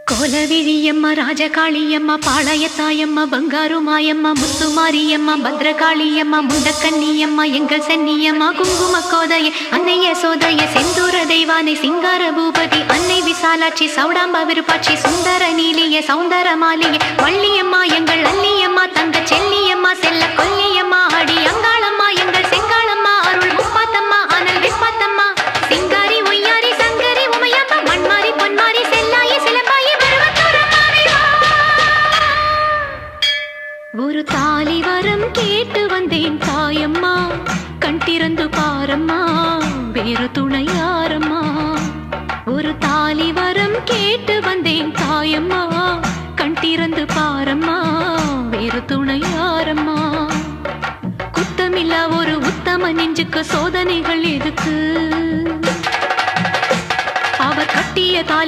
கோலவிழியம்மா ராஜகாளியம்மா பாளையத்தாயம்மா பங்காரு மாயம்மா முத்துமாரியம்மா பத்ரகாளியம்மா முண்டக்கன்னியம்மா எங்கள் சென்னியம்மா குங்கும கோதைய அன்னைய சோதைய செந்தூர தெய்வானை சிங்கார பூபதி அன்னை விசாலாட்சி சௌடாம்ப விருப்பாட்சி சுந்தர நீலிய சௌந்தர மாலிய வள்ளியம்மா எங்கள் அல்லியம்மா தங்க செல்லியம்மா செல்ல கொல்லியம்மா அடி அங்காளம்மா எங்கள் செங்காளம்மா அருள் முப்பாத்தம்மா அனல் விப்பாத்தம்மா சிங்காரி ஒய்யாரி சங்கரி உமையம்மா மண்மாரி பொன்மாரி செல்லாயி சிலம்பாயி ஒரு தாலி வரம் கேட்டு வந்தேன் தாயம்மா கண் திறந்து பாரம்மா வேறு துணை யாரம்மா ஒரு தாலி வரம் கேட்டு வந்தேன் தாயம்மா கண் திறந்து பாரம்மா வேறு துணை யாரம்மா குத்தமில்லா ஒரு உத்தம நெஞ்சுக்கு சோதனைகள் எதுக்கு அவர் கட்டிய தாலி